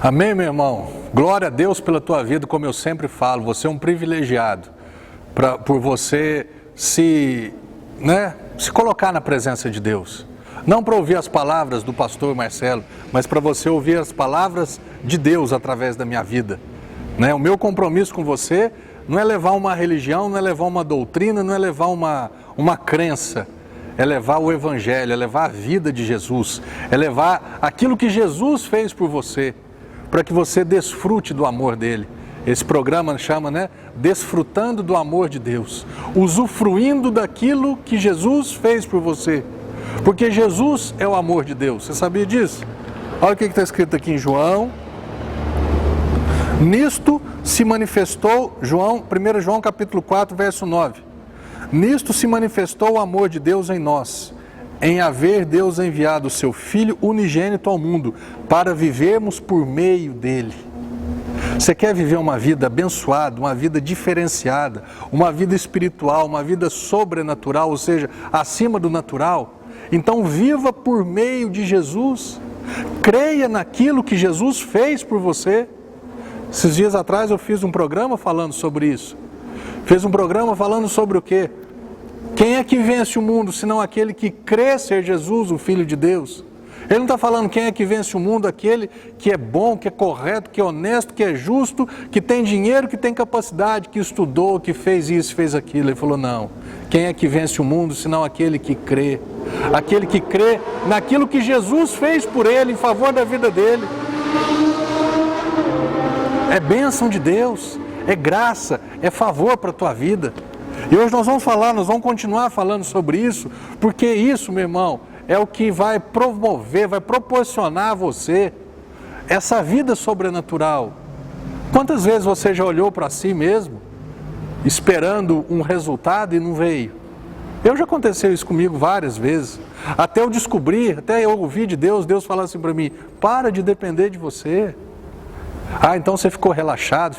Amém, meu irmão? Glória a Deus pela tua vida, como eu sempre falo, você é um privilegiado por você se colocar na presença de Deus. Não para ouvir as palavras do pastor Marcelo, mas para você ouvir as palavras de Deus através da minha vida. O meu compromisso com você não é levar uma religião, não é levar uma doutrina, não é levar uma crença. É levar o Evangelho, é levar a vida de Jesus, é levar aquilo que Jesus fez por você, para que você desfrute do amor dele. Esse programa chama, Desfrutando do amor de Deus, usufruindo daquilo que Jesus fez por você, porque Jesus é o amor de Deus. Você sabia disso? Olha o que está escrito aqui em João. Nisto se manifestou, 1 João capítulo 4, verso 9. Nisto se manifestou o amor de Deus em nós, em haver Deus enviado o seu Filho unigênito ao mundo, para vivermos por meio dele. Você quer viver uma vida abençoada, uma vida diferenciada, uma vida espiritual, uma vida sobrenatural, ou seja, acima do natural? Então viva por meio de Jesus, creia naquilo que Jesus fez por você. Esses dias atrás eu fiz um programa falando sobre isso. Fiz um programa falando sobre o quê? Quem é que vence o mundo, senão aquele que crê ser Jesus, o Filho de Deus? Ele não está falando quem é que vence o mundo, aquele que é bom, que é correto, que é honesto, que é justo, que tem dinheiro, que tem capacidade, que estudou, que fez isso, fez aquilo. Ele falou, não. Quem é que vence o mundo, senão aquele que crê? Aquele que crê naquilo que Jesus fez por ele, em favor da vida dele. É bênção de Deus, é graça, é favor para a tua vida. E hoje nós vamos continuar falando sobre isso, porque isso, meu irmão, é o que vai promover, vai proporcionar a você essa vida sobrenatural. Quantas vezes você já olhou para si mesmo, esperando um resultado e não veio? Já aconteceu isso comigo várias vezes, até eu descobrir, até eu ouvir de Deus falar assim para mim, para de depender de você. Então você ficou relaxado,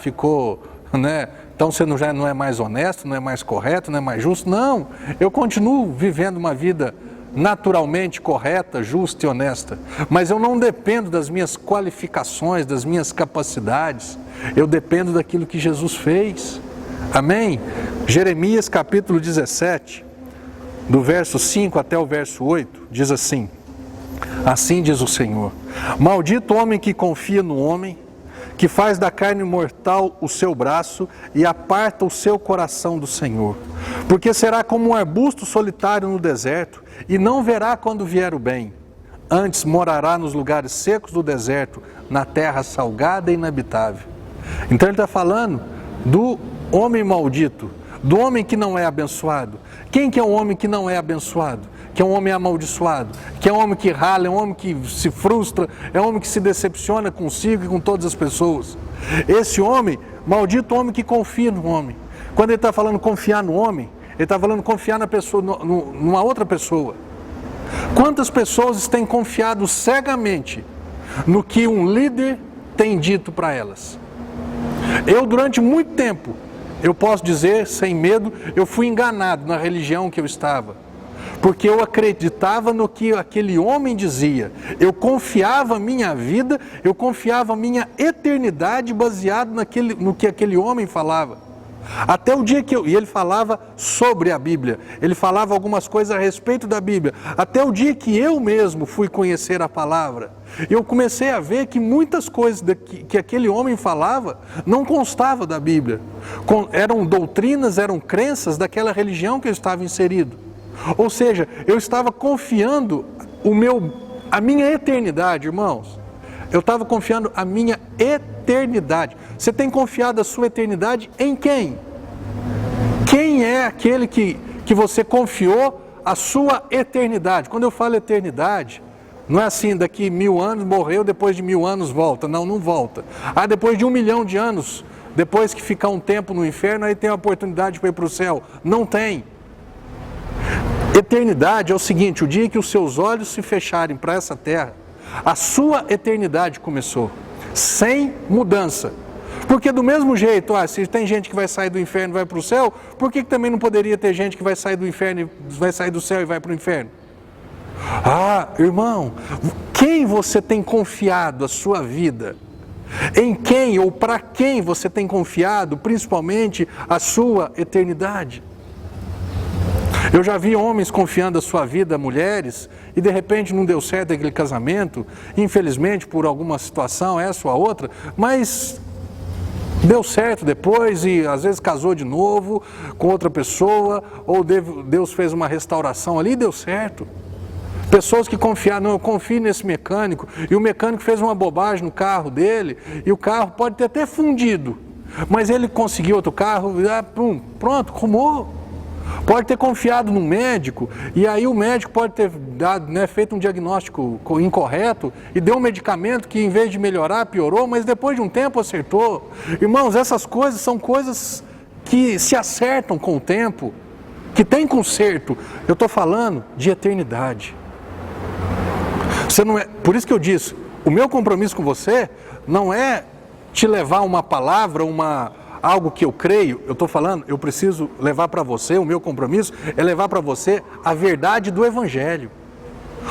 então você já não é mais honesto, não é mais correto, não é mais justo. Não, eu continuo vivendo uma vida naturalmente correta, justa e honesta. Mas eu não dependo das minhas qualificações, das minhas capacidades. Eu dependo daquilo que Jesus fez. Amém? Jeremias capítulo 17, do verso 5 até o verso 8, diz assim: assim diz o Senhor: maldito o homem que confia no homem, que faz da carne mortal o seu braço e aparta o seu coração do Senhor. Porque será como um arbusto solitário no deserto, e não verá quando vier o bem. Antes morará nos lugares secos do deserto, na terra salgada e inabitável. Então ele está falando do homem maldito, do homem que não é abençoado. Quem que é um homem que não é abençoado? Que é um homem amaldiçoado, que é um homem que rala, é um homem que se frustra, é um homem que se decepciona consigo e com todas as pessoas. Esse homem, maldito homem que confia no homem. Quando ele está falando confiar no homem, ele está falando confiar na pessoa, numa outra pessoa. Quantas pessoas têm confiado cegamente no que um líder tem dito para elas? Durante muito tempo, eu posso dizer, sem medo, eu fui enganado na religião que eu estava. Porque eu acreditava no que aquele homem dizia. Eu confiava a minha vida, eu confiava a minha eternidade baseado no que aquele homem falava. Até o dia e ele falava sobre a Bíblia, ele falava algumas coisas a respeito da Bíblia. Até o dia que eu mesmo fui conhecer a palavra, eu comecei a ver que muitas coisas que aquele homem falava não constava da Bíblia. Eram doutrinas, eram crenças daquela religião que eu estava inserido. Ou seja, eu estava confiando a minha eternidade, irmãos. Eu estava confiando a minha eternidade. Você tem confiado a sua eternidade em quem? Quem é aquele que você confiou a sua eternidade? Quando eu falo eternidade, não é assim, daqui 1000 anos morreu, depois de 1000 anos volta. Não volta. Depois de 1 milhão de anos, depois que ficar um tempo no inferno, aí tem a oportunidade para ir para o céu. Não tem. Eternidade é o seguinte: o dia que os seus olhos se fecharem para essa terra, a sua eternidade começou, sem mudança. Porque do mesmo jeito, se tem gente que vai sair do inferno e vai para o céu, por que também não poderia ter gente que vai sair do inferno, vai sair do céu e vai para o inferno? Irmão, quem você tem confiado a sua vida? Em quem ou para quem você tem confiado, principalmente a sua eternidade? Eu já vi homens confiando a sua vida a mulheres e de repente não deu certo aquele casamento, infelizmente por alguma situação, essa ou a outra, mas deu certo depois e às vezes casou de novo com outra pessoa, ou Deus fez uma restauração ali e deu certo. Pessoas que confiaram, não, eu confio nesse mecânico, e o mecânico fez uma bobagem no carro dele, e o carro pode ter até fundido, mas ele conseguiu outro carro, pronto, arrumou. Pode ter confiado no médico, e aí o médico pode ter dado, feito um diagnóstico incorreto, e deu um medicamento que em vez de melhorar, piorou, mas depois de um tempo acertou. Irmãos, essas coisas são coisas que se acertam com o tempo, que tem conserto. Eu estou falando de eternidade. Você não é, por isso que eu disse, o meu compromisso com você não é te levar uma palavra, algo que eu creio. Eu estou falando, eu preciso levar para você, o meu compromisso é levar para você a verdade do Evangelho.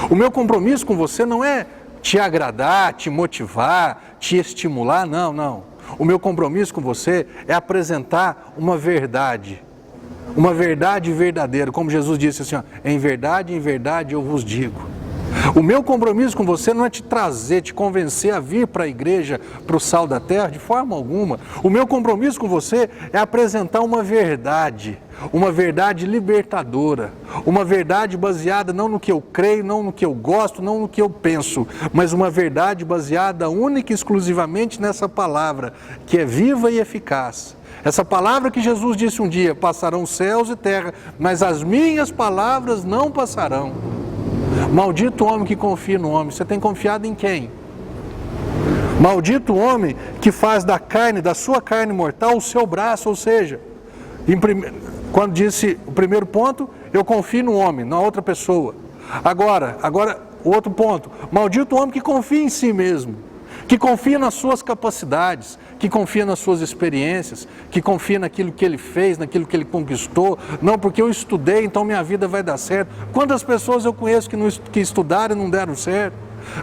O meu compromisso com você não é te agradar, te motivar, te estimular, não. O meu compromisso com você é apresentar uma verdade verdadeira, como Jesus disse assim, em verdade eu vos digo. O meu compromisso com você não é te trazer, te convencer a vir para a igreja, para o sal da terra, de forma alguma. O meu compromisso com você é apresentar uma verdade libertadora, uma verdade baseada não no que eu creio, não no que eu gosto, não no que eu penso, mas uma verdade baseada única e exclusivamente nessa palavra, que é viva e eficaz. Essa palavra que Jesus disse um dia, passarão céus e terra, mas as minhas palavras não passarão. Maldito o homem que confia no homem. Você tem confiado em quem? Maldito o homem que faz da sua carne mortal, o seu braço, ou seja, quando disse o primeiro ponto, eu confio no homem, na outra pessoa. Agora, o outro ponto, maldito o homem que confia em si mesmo, que confia nas suas capacidades, que confia nas suas experiências, que confia naquilo que ele fez, naquilo que ele conquistou. Não, porque eu estudei, então minha vida vai dar certo. Quantas pessoas eu conheço que estudaram e não deram certo?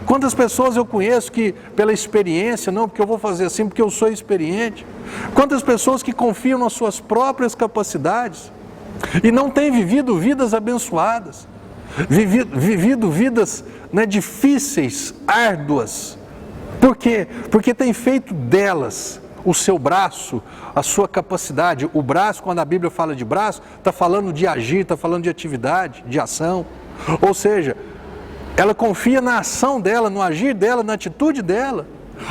Quantas pessoas eu conheço que pela experiência, não, porque eu vou fazer assim, porque eu sou experiente. Quantas pessoas que confiam nas suas próprias capacidades e não têm vivido vidas abençoadas, vivido vidas difíceis, árduas. Por quê? Porque tem feito delas o seu braço, a sua capacidade. O braço, quando a Bíblia fala de braço, está falando de agir, está falando de atividade, de ação. Ou seja, ela confia na ação dela, no agir dela, na atitude dela,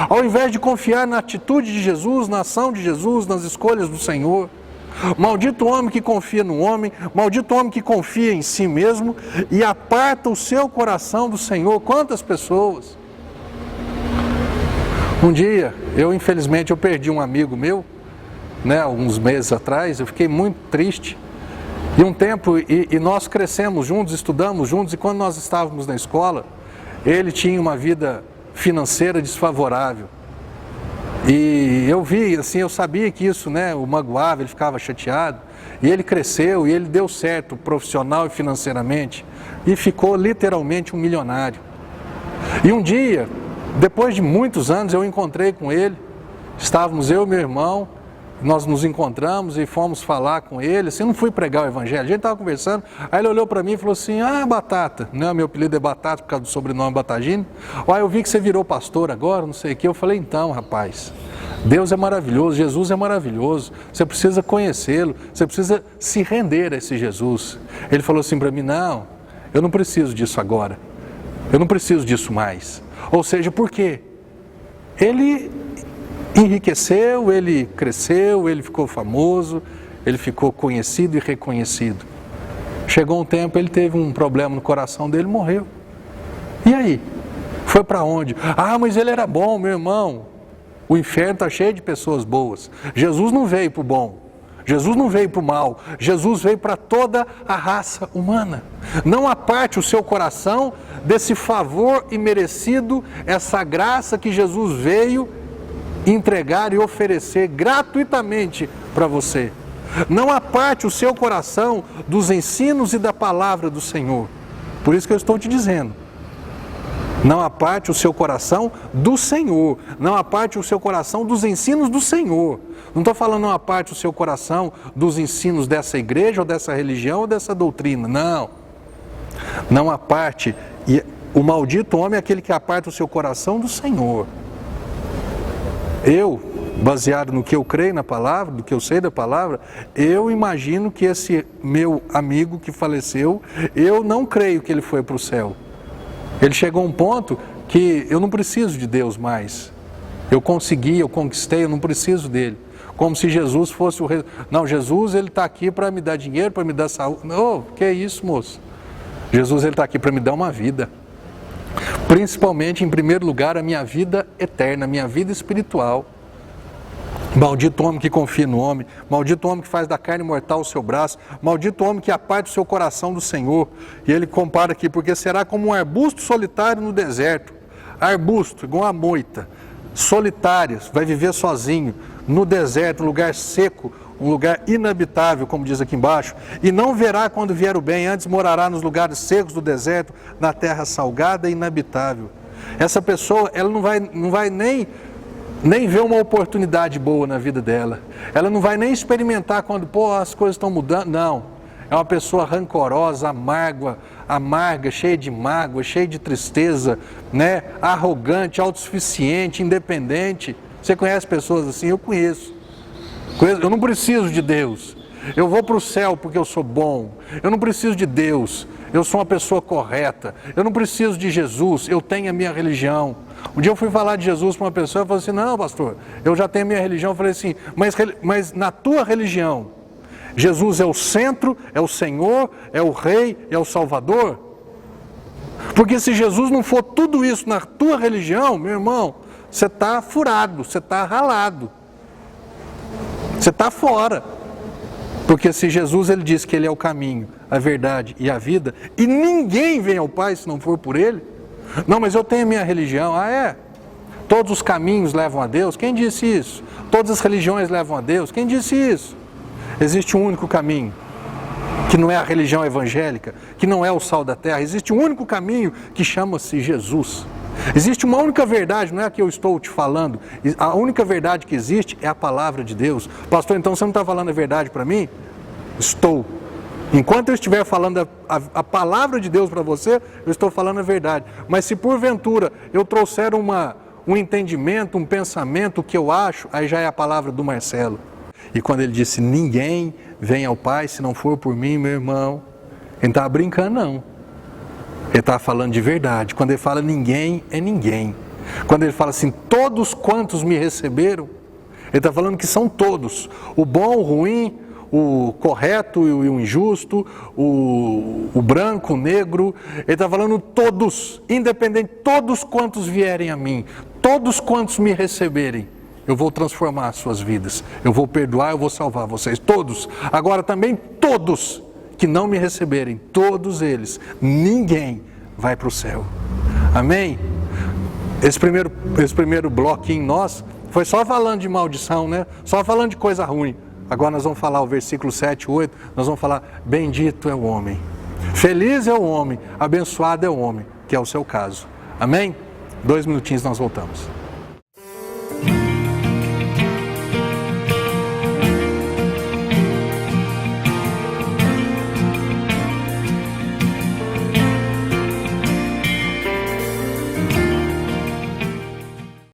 ao invés de confiar na atitude de Jesus, na ação de Jesus, nas escolhas do Senhor. Maldito o homem que confia no homem, maldito o homem que confia em si mesmo e aparta o seu coração do Senhor. Quantas pessoas? Um dia, infelizmente, eu perdi um amigo meu, alguns meses atrás, eu fiquei muito triste. E um tempo, e nós crescemos juntos, estudamos juntos, e quando nós estávamos na escola, ele tinha uma vida financeira desfavorável. E eu vi, assim, eu sabia que isso, o magoava, ele ficava chateado. E ele cresceu, e ele deu certo profissional e financeiramente, e ficou literalmente um milionário. E um dia, depois de muitos anos, eu encontrei com ele, estávamos eu e meu irmão, nós nos encontramos e fomos falar com ele, assim, não fui pregar o evangelho, a gente estava conversando, aí ele olhou para mim e falou assim, Batata, meu apelido é Batata por causa do sobrenome Batagino, eu vi que você virou pastor agora, não sei o que, eu falei, então rapaz, Deus é maravilhoso, Jesus é maravilhoso, você precisa conhecê-lo, você precisa se render a esse Jesus. Ele falou assim para mim, não, eu não preciso disso agora, eu não preciso disso mais. Ou seja, por quê? Ele enriqueceu, ele cresceu, ele ficou famoso, ele ficou conhecido e reconhecido. Chegou um tempo, ele teve um problema no coração dele, morreu. E aí? Foi para onde? Mas ele era bom, meu irmão. O inferno está cheio de pessoas boas. Jesus não veio para o bom. Jesus não veio para o mal, Jesus veio para toda a raça humana. Não aparte o seu coração desse favor imerecido, essa graça que Jesus veio entregar e oferecer gratuitamente para você. Não aparte o seu coração dos ensinos e da palavra do Senhor. Por isso que eu estou te dizendo, Não aparte o seu coração do Senhor. Não aparte o seu coração dos ensinos do Senhor. Não estou falando não aparte o seu coração dos ensinos dessa igreja, ou dessa religião, ou dessa doutrina. Não. Não aparte. E o maldito homem é aquele que aparta o seu coração do Senhor. Eu, baseado no que eu creio na palavra, do que eu sei da palavra, eu imagino que esse meu amigo que faleceu, eu não creio que ele foi para o céu. Ele chegou a um ponto que eu não preciso de Deus mais. Eu consegui, eu conquistei, eu não preciso dele. Como se Jesus fosse o rei. Não, Jesus ele está aqui para me dar dinheiro, para me dar saúde. Não, que é isso, moço? Jesus ele está aqui para me dar uma vida. Principalmente, em primeiro lugar, a minha vida eterna, a minha vida espiritual. Maldito homem que confia no homem, maldito homem que faz da carne mortal o seu braço, maldito homem que aparta o seu coração do Senhor. E ele compara aqui, porque será como um arbusto solitário no deserto. Arbusto, igual a moita, solitário, vai viver sozinho, no deserto, um lugar seco, um lugar inabitável, como diz aqui embaixo. E não verá quando vier o bem, antes morará nos lugares secos do deserto, na terra salgada e inabitável. Essa pessoa, ela não vai nem ver uma oportunidade boa na vida dela. Ela não vai nem experimentar quando, as coisas estão mudando. Não. É uma pessoa rancorosa, amarga, cheia de mágoa, cheia de tristeza, né? Arrogante, autossuficiente, independente. Você conhece pessoas assim? Eu conheço. Eu não preciso de Deus. Eu vou para o céu porque eu sou bom. Eu não preciso de Deus. Eu sou uma pessoa correta. Eu não preciso de Jesus. Eu tenho a minha religião. Um dia eu fui falar de Jesus para uma pessoa e falei assim, não, pastor, eu já tenho a minha religião. Eu falei assim, mas na tua religião, Jesus é o centro, é o Senhor, é o Rei, é o Salvador? Porque se Jesus não for tudo isso na tua religião, meu irmão, você está furado, você está ralado. Você está fora. Porque se Jesus ele diz que ele é o caminho, a verdade e a vida, e ninguém vem ao Pai se não for por ele. Não, mas eu tenho a minha religião. Ah, é? Todos os caminhos levam a Deus? Quem disse isso? Todas as religiões levam a Deus? Quem disse isso? Existe um único caminho, que não é a religião evangélica, que não é o sal da terra. Existe um único caminho que chama-se Jesus. Existe uma única verdade, não é a que eu estou te falando. A única verdade que existe é a palavra de Deus. Pastor, então você não está falando a verdade para mim? Estou. Enquanto eu estiver falando a palavra de Deus para você, eu estou falando a verdade. Mas se porventura eu trouxer um entendimento, um pensamento, o que eu acho, aí já é a palavra do Marcelo. E quando ele disse, ninguém vem ao Pai se não for por mim, meu irmão, ele não está brincando não. Ele está falando de verdade. Quando ele fala ninguém, é ninguém. Quando ele fala assim, todos quantos me receberam, ele está falando que são todos. O bom, o ruim, o correto e o injusto, o branco, o negro. Ele está falando todos, independente, todos quantos vierem a mim, todos quantos me receberem, eu vou transformar as suas vidas. Eu vou perdoar, eu vou salvar vocês, todos. Agora também todos que não me receberem, todos eles, ninguém vai para o céu. Amém? Esse primeiro bloquinho nosso foi só falando de maldição, né? Só falando de coisa ruim. Agora nós vamos falar o versículo 7 e 8, nós vamos falar, bendito é o homem. Feliz é o homem, abençoado é o homem, que é o seu caso. Amém? 2 minutinhos nós voltamos.